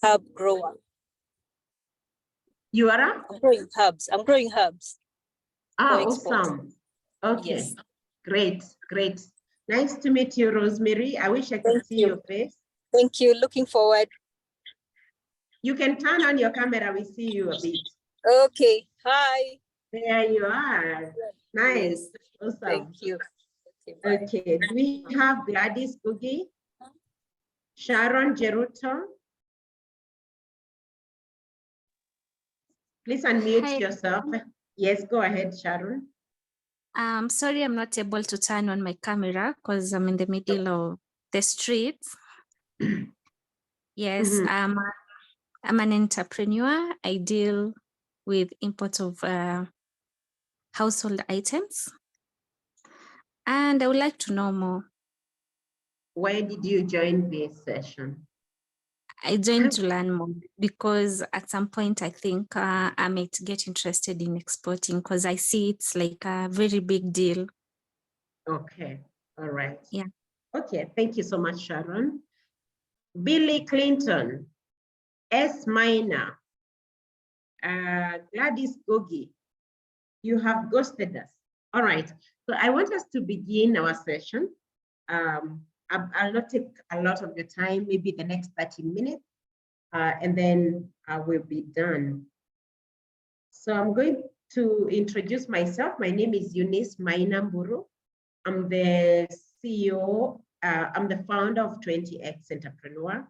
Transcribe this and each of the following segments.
herb grower. You are? I'm growing herbs. I'm growing herbs. Awesome. Okay. Yes. Great, great. Nice to meet you, Rosemary. I wish I could see your face. Thank you. Looking forward. You can turn on your camera. We see you a bit. Okay. Hi. There you are. Nice. Yes. Awesome. Thank you. Okay. Do we have Gladys Gugi? Sharon Geruto? Please unmute yourself. Yes, go ahead, Sharon. Sorry, I'm not able to turn on my camera because I'm in the middle of the street. Yes, I'm an entrepreneur. I deal with import of household items. And I would like to know more. Why did you join this session? I joined to learn more because at some point I think I might get interested in exporting because I see it's like a very big deal. Okay, all right. Yeah. Okay, thank you so much, Sharon. Billy Clinton, S. Minor, Gladys Gogi, you have ghosted us. All right, so I want us to begin our session. I'll not take a lot of your time, maybe the next 30 minutes, and then I will be done. So I'm going to introduce myself. My name is Eunice Mainamburu. I'm the CEO, I'm the founder of 20X Entrepreneur.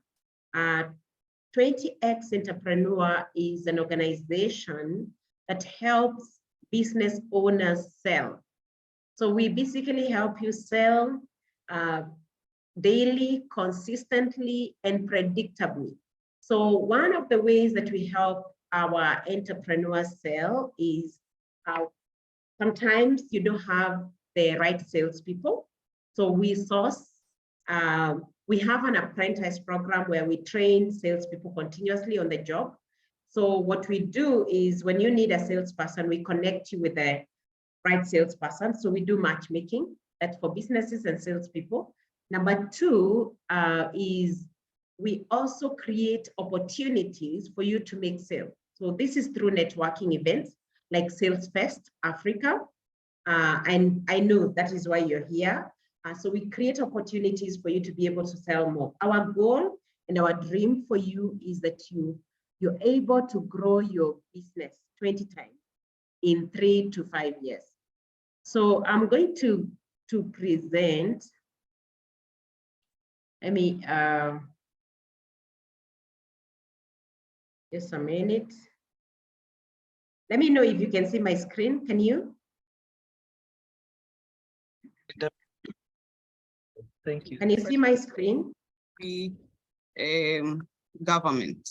20X Entrepreneur is an organization that helps business owners sell. So we basically help you sell daily, consistently, and predictably. So one of the ways that we help our entrepreneurs sell is sometimes you don't have the right salespeople. So we source, we have an apprentice program where we train salespeople continuously on the job. So what we do is when you need a salesperson, we connect you with the right salesperson. So we do matchmaking. That's for businesses and salespeople. Number two is we also create opportunities for you to make sales. So this is through networking events like SalesFest Africa. And I know that is why you're here. So we create opportunities for you to be able to sell more. Our goal and our dream for you is that you're able to grow your business 20 times in 3 to 5 years. So I'm going to present. Let me, just a minute. Let me know if you can see my screen. Can you? Thank you. Can you see my screen? The government.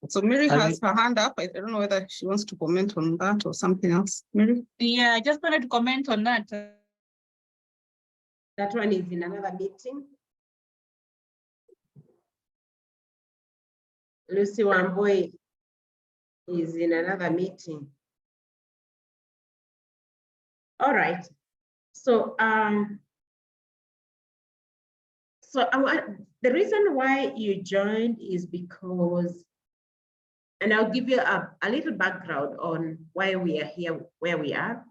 So Mary has her hand up. I don't know whether she wants to comment on that or something else. Mary? Yeah, I just wanted to comment on that. That one is in another meeting. Lucy Wamboi is in another meeting. All right. So the reason why you joined is because, and I'll give you a little background on why we are here, where we are.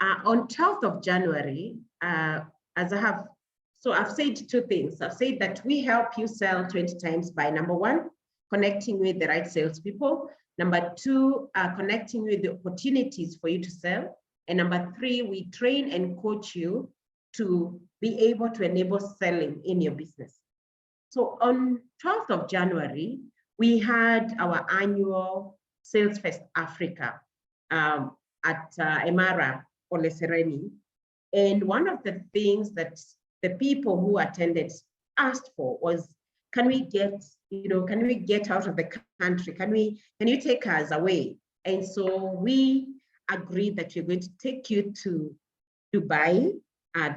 On 12th of January, as I've said two things. I've said that we help you sell 20 times by number one, connecting with the right salespeople. Number two, connecting with the opportunities for you to sell. And number three, we train and coach you to be able to enable selling in your business. So on 12th of January, we had our annual SalesFest Africa at Emara Olesereni. And one of the things that the people who attended asked for was, can we get out of the country? Can you take us away? And so we agreed that we're going to take you to Dubai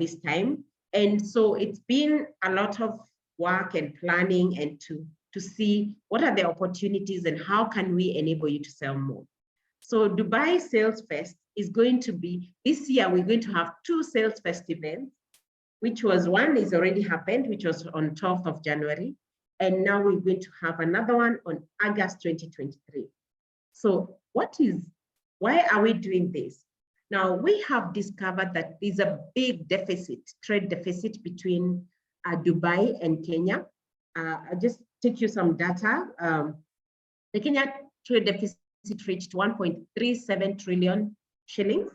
this time. And so it's been a lot of work and planning and to see what are the opportunities and how can we enable you to sell more. So Dubai SalesFest is going to be, this year we're going to have 2 SalesFest events, which was one is already happened, which was on 12th of January. And now we're going to have another one on August 2023. So why are we doing this? Now, we have discovered that there's a big deficit, trade deficit between Dubai and Kenya. I'll just take you some data. The Kenya trade deficit reached 1.37 trillion shillings.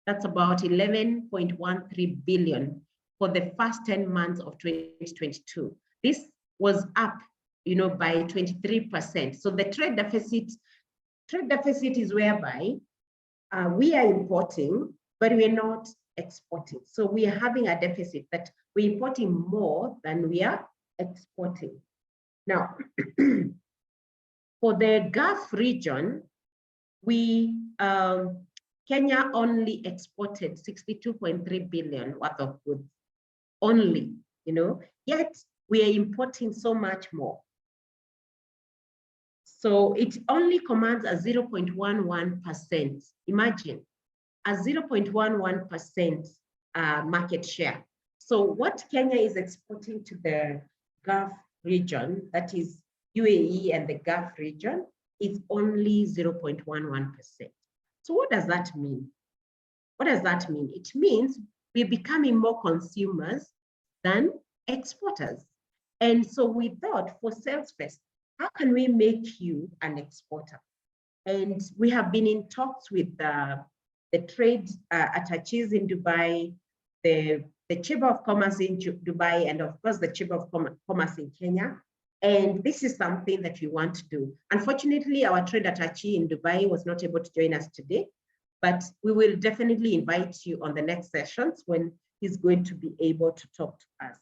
That's about 11.13 billion for the first 10 months of 2022. This was up, by 23%. So the trade deficit is whereby we are importing, but we're not exporting. So we are having a deficit that we're importing more than we are exporting. Now, for the Gulf region, Kenya only exported 62.3 billion worth of goods, only, yet we are importing so much more. So it only commands a 0.11%. Imagine a 0.11% market share. So what Kenya is exporting to the Gulf region, that is UAE and the Gulf region, is only 0.11%. So what does that mean? What does that mean? It means we're becoming more consumers than exporters. And so we thought for SalesFest, how can we make you an exporter? And we have been in talks with the trade attaches in Dubai, the Chamber of Commerce in Dubai, and of course the Chamber of Commerce in Kenya. And this is something that we want to do. Unfortunately, our trade attaché in Dubai was not able to join us today, but we will definitely invite you on the next sessions when he's going to be able to talk to us.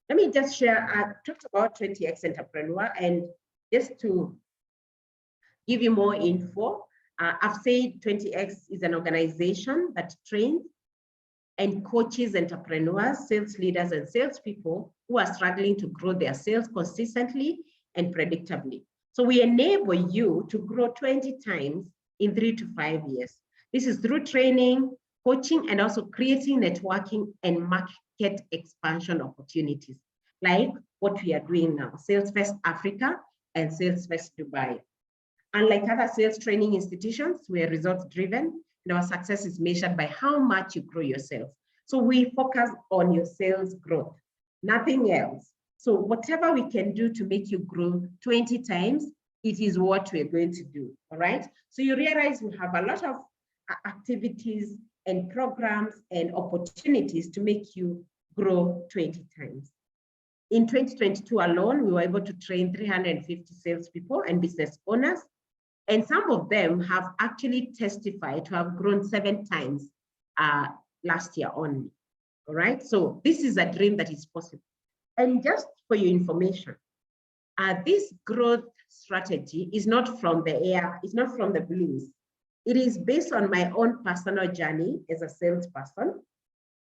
Let me just share, I talked about 20X Entrepreneur, and just to give you more info, I've said 20X is an organization that trains and coaches entrepreneurs, sales leaders, and salespeople who are struggling to grow their sales consistently and predictably. So we enable you to grow 20 times in 3 to 5 years. This is through training, coaching, and also creating networking and market expansion opportunities, like what we are doing now, SalesFest Africa and SalesFest Dubai. Unlike other sales training institutions, we are results driven, and our success is measured by how much you grow your sales. So we focus on your sales growth, nothing else. So whatever we can do to make you grow 20 times, it is what we're going to do, all right? So you realize we have a lot of activities and programs and opportunities to make you grow 20 times. In 2022 alone, we were able to train 350 salespeople and business owners, and some of them have actually testified to have grown 7 times last year only, all right? So this is a dream that is possible. And just for your information, this growth strategy is not from the air, it's not from the blues. It is based on my own personal journey as a salesperson.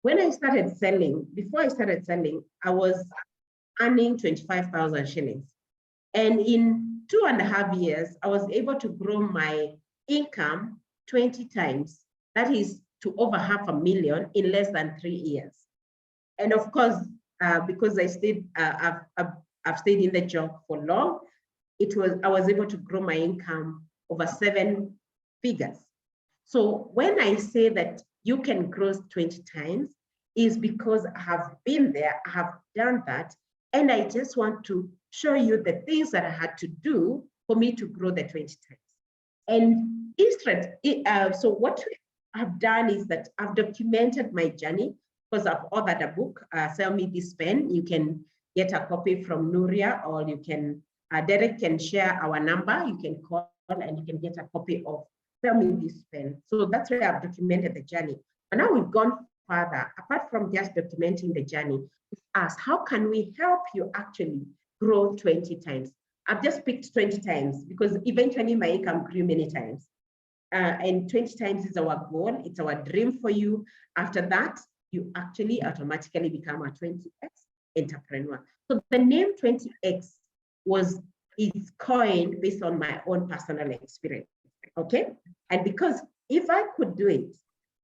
When I started selling, before I started selling, I was earning 25,000 shillings. And in 2.5 years, I was able to grow my income 20 times. That is to over $500,000 in less than 3 years. And of course, because I stayed, I've stayed in the job for long, I was able to grow my income over 7 figures. So when I say that you can grow 20 times, is because I have been there, I have done that, and I just want to show you the things that I had to do for me to grow the 20 times. And instead, so what we have done is that I've documented my journey, because I've authored a book, Sell Me This Pen. You can get a copy from Nuria, or you can, Derek can share our number, you can call and you can get a copy of Sell Me This Pen. So that's where I've documented the journey. And now we've gone further, apart from just documenting the journey, we asked, how can we help you actually grow 20 times? I've just picked 20 times because eventually my income grew many times. And 20 times is our goal, it's our dream for you. After that, you actually automatically become a 20X entrepreneur. So the name 20X is coined based on my own personal experience, okay? And because if I could do it,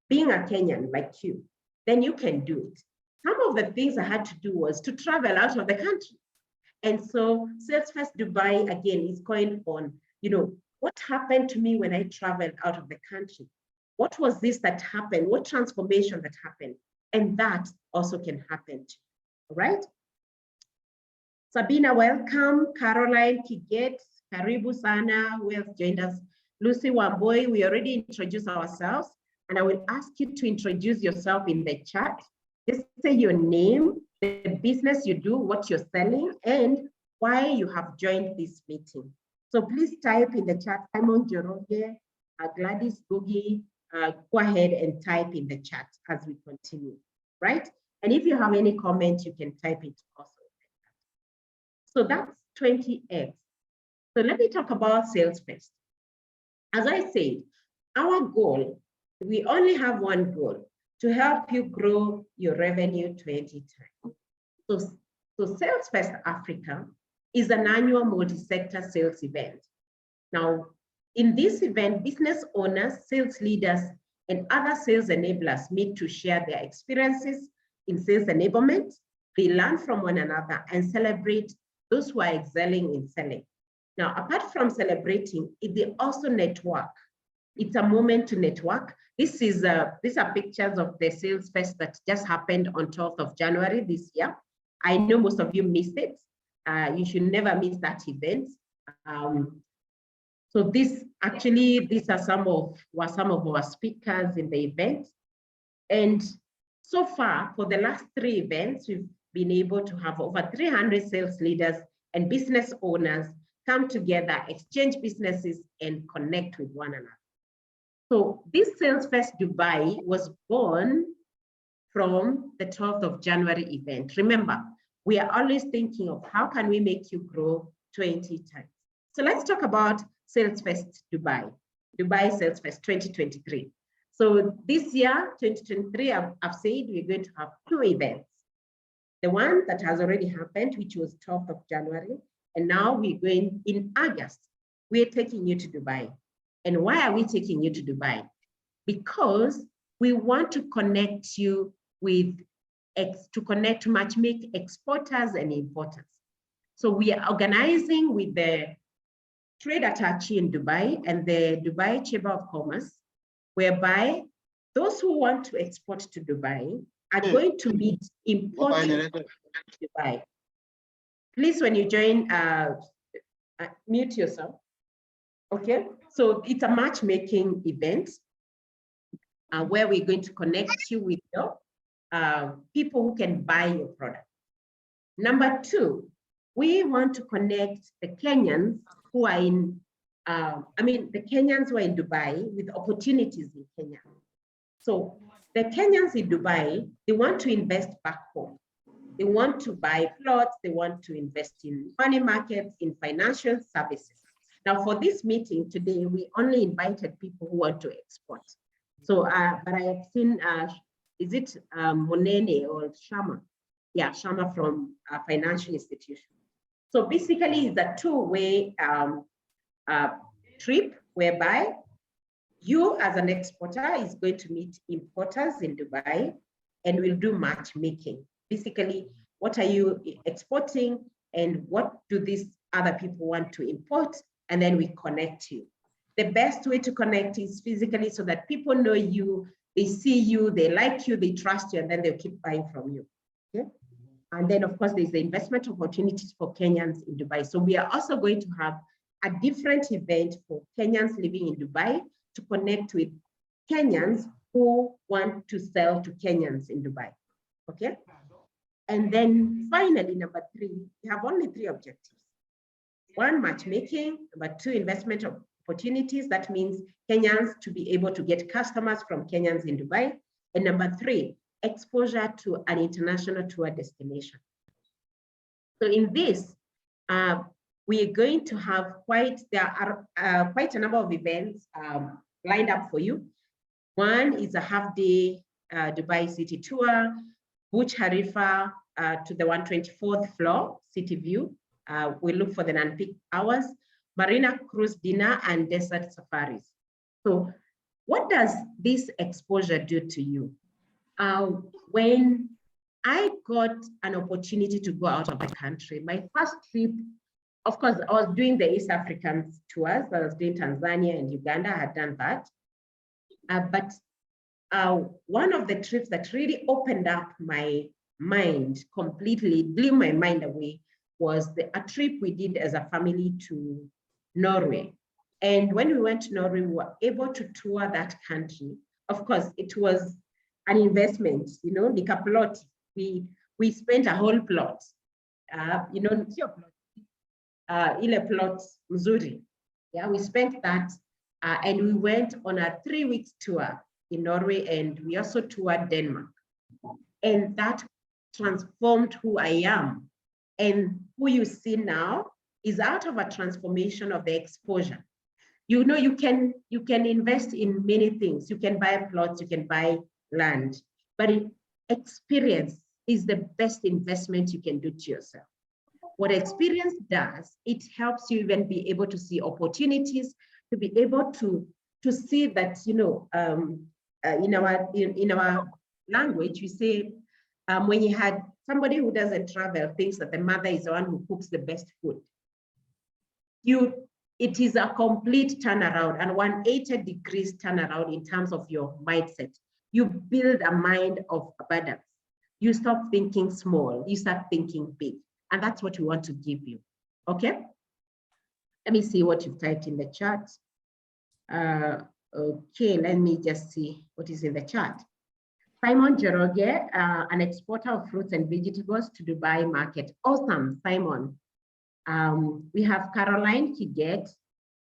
being a Kenyan like you, then you can do it. Some of the things I had to do was to travel out of the country. And so SalesFest Dubai, again, is going on, what happened to me when I traveled out of the country? What was this that happened? What transformation that happened? And that also can happen too, all right? Sabina, welcome. Caroline Kiget, Karibu Sana, who has joined us. Lucy Wamboy, we already introduced ourselves, and I will ask you to introduce yourself in the chat. Just say your name, the business you do, what you're selling, and why you have joined this meeting. So please type in the chat, Simon Joroge, Gladys Boogie, go ahead and type in the chat as we continue, right? And if you have any comments, you can type it also. So that's 20X. So let me talk about SalesFest. As I said, our goal, we only have one goal, to help you grow your revenue 20 times. So SalesFest Africa is an annual multi-sector sales event. Now, in this event, business owners, sales leaders, and other sales enablers meet to share their experiences in sales enablement. They learn from one another and celebrate those who are excelling in selling. Now, apart from celebrating, they also network. It's a moment to network. These are pictures of the SalesFest that just happened on 12th of January this year. I know most of you missed it. You should never miss that event. So these are some of our speakers in the event. And so far, for the last 3 events, we've been able to have over 300 sales leaders and business owners come together, exchange businesses, and connect with one another. So this SalesFest Dubai was born from the 12th of January event. Remember, we are always thinking of how can we make you grow 20 times. So let's talk about SalesFest Dubai, Dubai SalesFest 2023. So this year, 2023, I've said we're going to have 2 events. The one that has already happened, which was 12th of January, and now we're going in August. We're taking you to Dubai. And why are we taking you to Dubai? Because we want to connect you with, to match make exporters and importers. So we are organizing with the Trade Attaché in Dubai and the Dubai Chamber of Commerce, whereby those who want to export to Dubai are going to meet importers to Dubai. Please, when you join, mute yourself. Okay, so it's a matchmaking event where we're going to connect you with your people who can buy your product. Number 2, we want to connect the Kenyans who are in, the Kenyans who are in Dubai with opportunities in Kenya. So the Kenyans in Dubai, they want to invest back home. They want to buy plots, they want to invest in money markets, in financial services. Now for this meeting today, we only invited people who want to export. So, but I have seen, is it Monene or Shama? Yeah, Shama from a financial institution. So basically it's a 2-way trip whereby you as an exporter is going to meet importers in Dubai and we'll do matchmaking. Basically, what are you exporting and what do these other people want to import? And then we connect you. The best way to connect is physically so that people know you, they see you, they like you, they trust you, and then they'll keep buying from you. Okay? And then of course, there's the investment opportunities for Kenyans in Dubai. So we are also going to have a different event for Kenyans living in Dubai to connect with Kenyans who want to sell to Kenyans in Dubai. Okay? And then finally, number 3, we have only 3 objectives. 1, matchmaking. Number 2, investment opportunities. That means Kenyans to be able to get customers from Kenyans in Dubai. And number 3, exposure to an international tour destination. So in this, we are going to have there are quite a number of events lined up for you. One is a half-day Dubai city tour, Burj Khalifa to the 124th floor, city view. We look for the non-peak hours, marina cruise dinner, and desert safaris. So what does this exposure do to you? When I got an opportunity to go out of the country. My first trip, of course, I was doing the East African tours. I was doing Tanzania and Uganda. I had done that. But one of the trips that really opened up my mind completely, blew my mind away, was a trip we did as a family to Norway. And when we went to Norway, we were able to tour that country. Of course, it was an investment, you know, like a plot. We spent a whole plot, you know, ile plot mzuri. Yeah, we spent that and we went on a 3-week tour in Norway, and we also toured Denmark. And that transformed who I am. And who you see now is out of a transformation of the exposure. You know, you can invest in many things. You can buy plots, you can buy land, but experience is the best investment you can do to yourself. What experience does, it helps you even be able to see opportunities, to be able to see that, you know, in our language, we say, when you had somebody who doesn't travel thinks that the mother is the one who cooks the best food. It is a complete turnaround, and 180 degrees turnaround in terms of your mindset. You build a mind of abundance. You stop thinking small, you start thinking big. And that's what we want to give you, okay? Let me see what you've typed in the chat. Okay, let me just see what is in the chat. Simon Jeroge, an exporter of fruits and vegetables to Dubai market. Awesome, Simon. We have Caroline Kiget.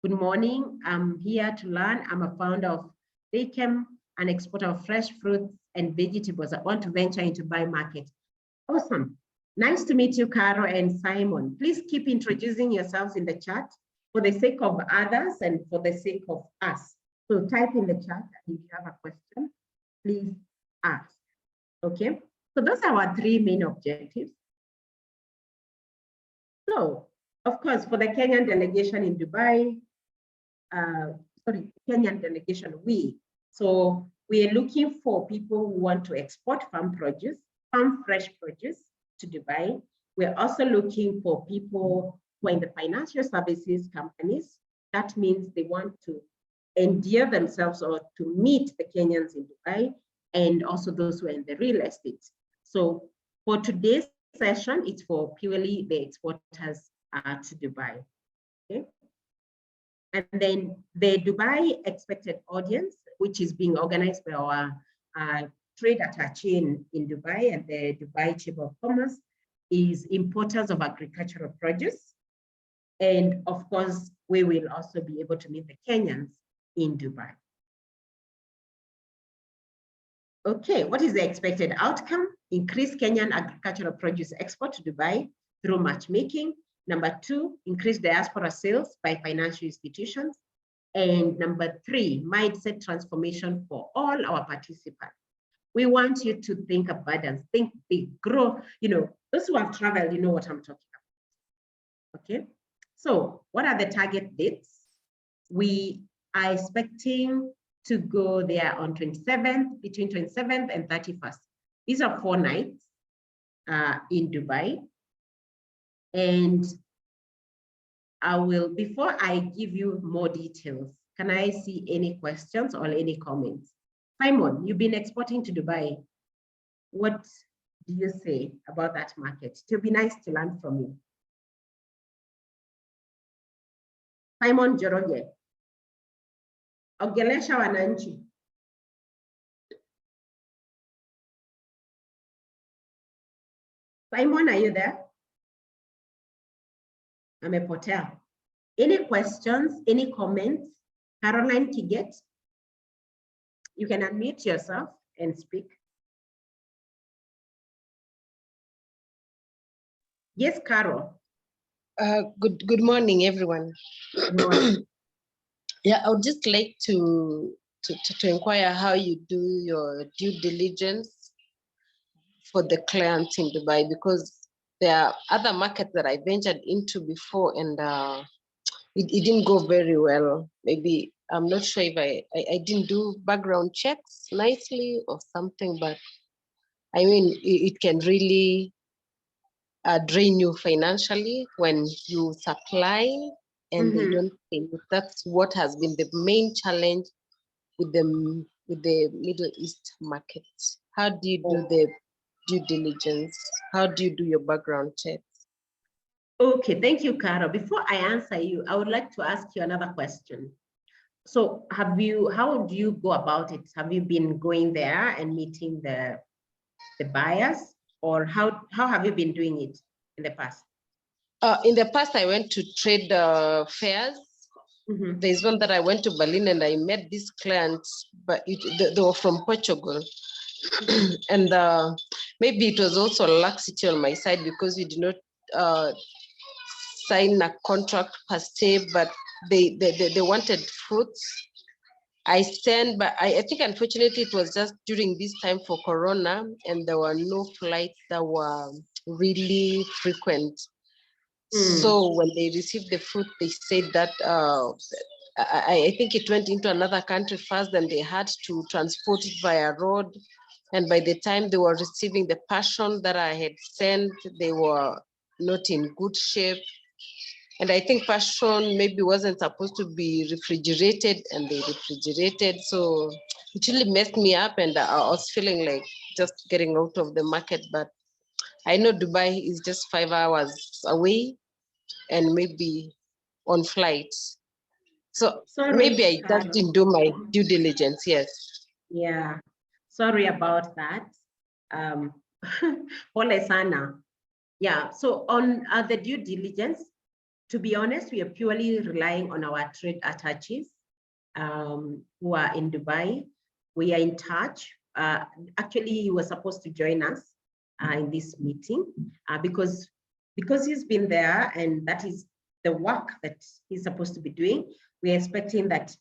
Good morning, I'm here to learn. I'm a founder of Daychem, an exporter of fresh fruits and vegetables. I want to venture into Dubai market. Awesome. Nice to meet you, Caro and Simon. Please keep introducing yourselves in the chat for the sake of others and for the sake of us. So type in the chat if you have a question, please ask, okay? So those are our 3 main objectives. So, of course, for the Kenyan delegation in Dubai, Kenyan delegation, so we are looking for people who want to export farm fresh produce to Dubai. We're also looking for people who are in the financial services companies. That means they want to endear themselves or to meet the Kenyans in Dubai, and also those who are in the real estate. So for today's session, it's for purely the exporters to Dubai, okay? And then the Dubai expected audience, which is being organized by our trade attaché in Dubai and the Dubai Chamber of Commerce, is importers of agricultural produce. And of course, we will also be able to meet the Kenyans in Dubai. Okay, what is the expected outcome? Increase Kenyan agricultural produce export to Dubai through matchmaking. Number 2, increase diaspora sales by financial institutions. And number 3, mindset transformation for all our participants. We want you to think abundance, think big, grow. You know, those who have traveled, you know what I'm talking about. Okay, so what are the target dates? We are expecting to go there on 27th, between 27th and 31st. These are 4 nights in Dubai. And I will, before I give you more details, can I see any questions or any comments? Simon, you've been exporting to Dubai. What do you say about that market? It will be nice to learn from you. Simon Joroge. Ongelesha wananchi. Simon, are you there? Amepotea. Any questions, any comments? Caroline Kiget, you can unmute yourself and speak. Yes, Carol. Good morning, everyone. Good morning. Yeah, I would just like to inquire how you do your due diligence for the clients in Dubai, because there are other markets that I ventured into before, and it didn't go very well. Maybe I'm not sure if I didn't do background checks nicely or something, but I mean, it can really drain you financially when you supply and they don't pay you. That's what has been the main challenge with the Middle East market. How do you do the due diligence? How do you do your background checks? Okay, thank you, Carol. Before I answer you, I would like to ask you another question. So how do you go about it? Have you been going there and meeting the buyers, or how have you been doing it in the past? In the past, I went to trade fairs. There's one that I went to Berlin and I met these clients, but they were from Portugal. And maybe it was also laxity on my side because we did not sign a contract per se, but they wanted fruits. I sent, but I think unfortunately it was just during this time for Corona and there were no flights that were really frequent. So when they received the fruit, they said that I think it went into another country first, and they had to transport it via road. And by the time they were receiving the passion that I had sent, they were not in good shape. And I think passion maybe wasn't supposed to be refrigerated, and they refrigerated. So it really messed me up, and I was feeling like just getting out of the market. But I know Dubai is just 5 hours away and maybe on flights. So Sorry, maybe I Carol. just didn't do my due diligence, yes. Yeah, sorry about that. Pole sana. Yeah, so on the due diligence, to be honest, we are purely relying on our trade attaches who are in Dubai. We are in touch. Actually, he was supposed to join us in this meeting because he's been there and that is the work that he's supposed to be doing. We're expecting that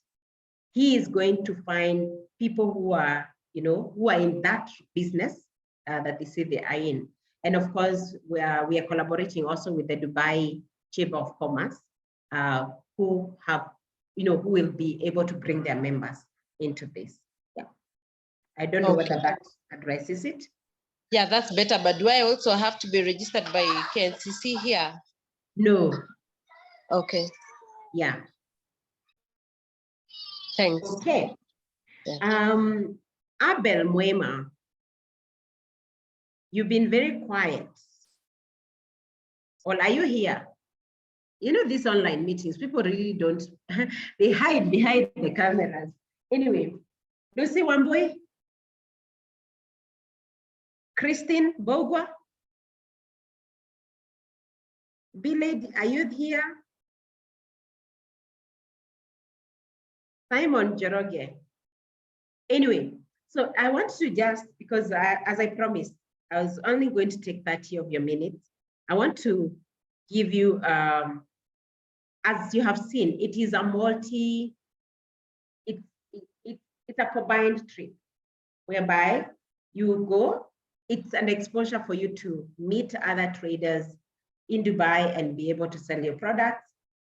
he is going to find people who are, who are in that business that they say they are in. And of course, we are collaborating also with the Dubai Chamber of Commerce, who have, who will be able to bring their members into this. Yeah. I don't know whether that addresses it. Yeah, that's better. But do I also have to be registered by KNCC here? No. Okay. Yeah. Thanks. Okay. Yeah. Abel Mwema, you've been very quiet. Or are you here? You know, these online meetings, people really don't, they hide behind the cameras. Anyway, Lucy Wambui, Christine Bogwa, Billy, are you here? Simon Joroge. Anyway, so I want to just, because as I promised, I was only going to take 30 of your minutes. I want to give you, as you have seen, it is a it's a combined trip whereby you go, it's an exposure for you to meet other traders in Dubai and be able to sell your products.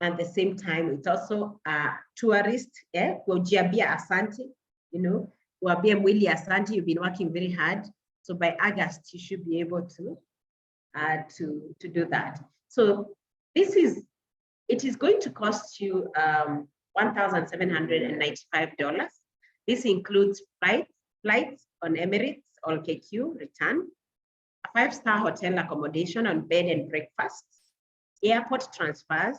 At the same time, it's also a tourist, Kujiabia Asante, Wabia Mwili Asante, you've been working very hard. So by August, you should be able to do that. So it is going to cost you $1,795. This includes flights on Emirates or KQ return, a 5-star hotel accommodation on bed and breakfast, airport transfers,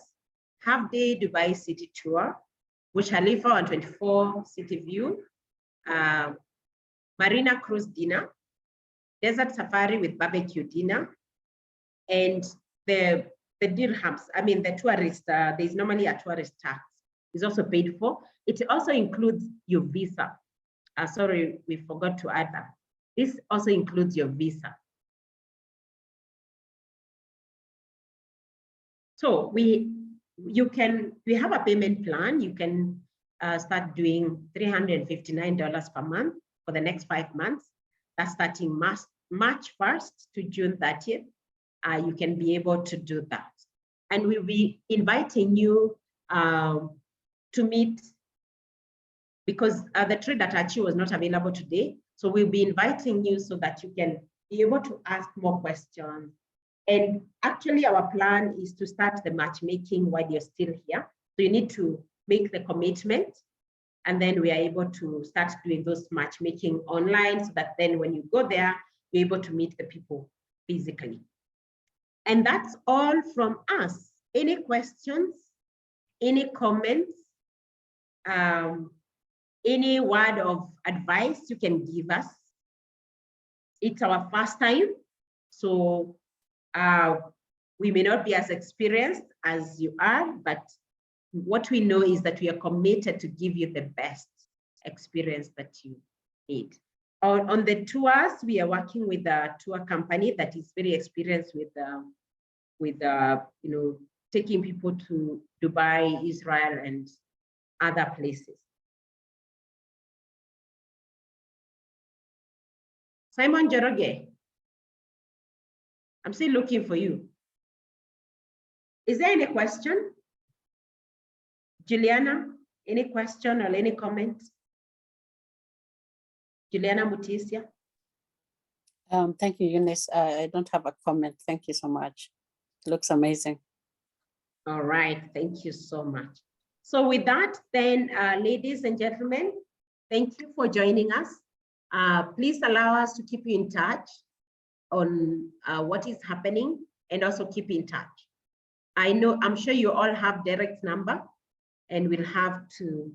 half-day Dubai city tour, Burj Khalifa on 24 city view, marina cruise dinner, desert safari with barbecue dinner, and the dirhams, I mean the tourist, there's normally a tourist tax, is also paid for. It also includes your visa. Sorry, we forgot to add that. This also includes your visa. So we have a payment plan. You can start doing $359 per month for the next 5 months. That's starting March 1st to June 30th. You can be able to do that. And we'll be inviting you to meet, because the trade that Achi was not available today. So we'll be inviting you so that you can be able to ask more questions. And actually our plan is to start the matchmaking while you're still here. So you need to make the commitment, and then we are able to start doing those matchmaking online so that then when you go there, you're able to meet the people physically. And that's all from us. Any questions, any comments, any word of advice you can give us? It's our first time, so we may not be as experienced as you are, but what we know is that we are committed to give you the best experience that you need. On the tours, we are working with a tour company that is very experienced with taking people to Dubai, Israel, and other places. Simon Joroge, I'm still looking for you. Is there any question? Juliana, any question or any comment? Juliana Mutisia. Thank you, Eunice. I don't have a comment. Thank you so much. It looks amazing. All right, thank you so much. So with that, then, ladies and gentlemen, thank you for joining us. Please allow us to keep you in touch on what is happening, and also keep in touch. I'm sure you all have Derek's number, and we'll have to,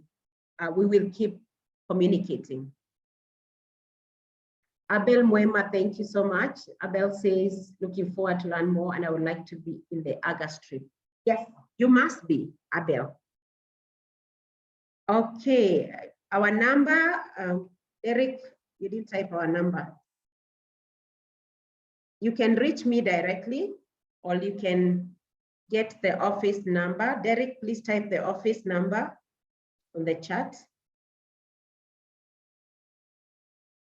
we will keep communicating. Abel Mwema, thank you so much. Abel says, looking forward to learn more, and I would like to be in the August trip. Yes, you must be, Abel. Okay, our number, Derek, you didn't type our number. You can reach me directly, or you can get the office number. Derek, please type the office number on the chat.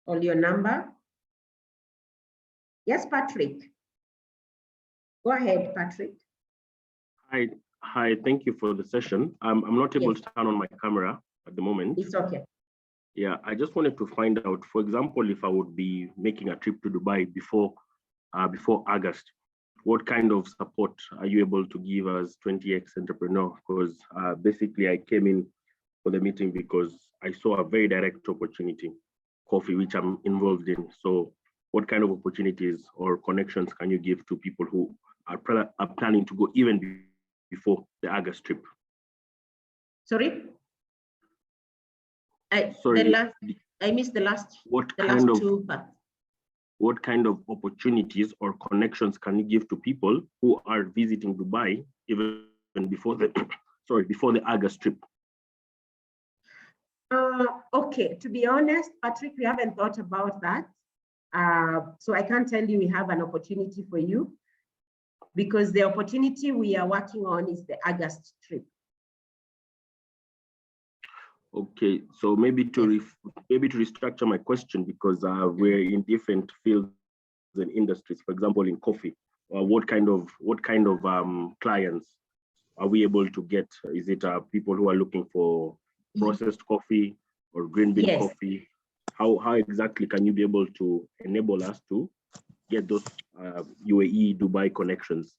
Or your number. Yes, Patrick. Go ahead, Patrick. Hi, thank you for the session. I'm not able to turn on my camera at the moment. It's okay. Yeah, I just wanted to find out, for example, if I would be making a trip to Dubai before August, what kind of support are you able to give as 20X entrepreneur? Because basically I came in for the meeting because I saw a very direct opportunity, coffee, which I'm involved in. So what kind of opportunities or connections can you give to people who are planning to go even before the August trip? Sorry? I missed the last two parts. What kind of opportunities or connections can you give to people who are visiting Dubai even before the before the August trip? Okay, to be honest, Patrick, we haven't thought about that. So I can't tell you we have an opportunity for you, because the opportunity we are working on is the August trip. Okay, so maybe to restructure my question, because we're in different fields and industries. For example, in coffee, what kind of clients are we able to get? Is it people who are looking for processed coffee or green bean coffee? How exactly can you be able to enable us to get those UAE Dubai connections?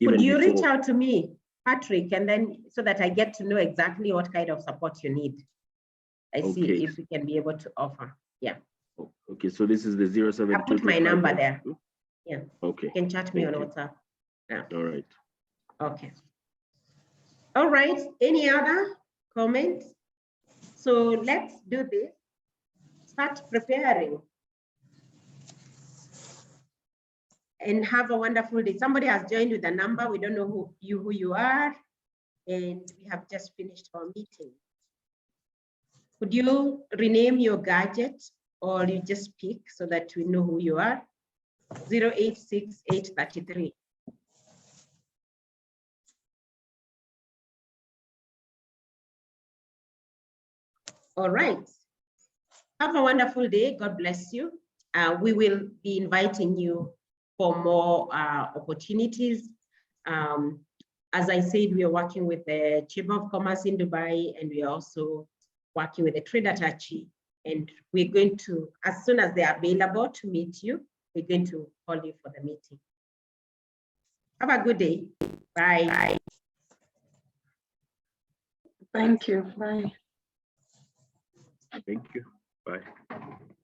Could you reach out to me, Patrick, and then so that I get to know exactly what kind of support you need? I see if we can be able to offer. Yeah. Okay, so this is the 072. I put my number there. Yeah. Okay. You can chat me on WhatsApp. Yeah. All right. Okay. All right. Any other comments? So let's do this. Start preparing. And have a wonderful day. Somebody has joined with a number. We don't know who you are. And we have just finished our meeting. Could you rename your gadget, or you just speak so that we know who you are? 086833. All right. Have a wonderful day. God bless you. We will be inviting you for more opportunities. As I said, we are working with the Chamber of Commerce in Dubai, and we are also working with the Trade Attaché And we're going to, as soon as they're available to meet you, we're going to call you for the meeting. Have a good day. Bye. Thank you. Bye. Thank you. Bye.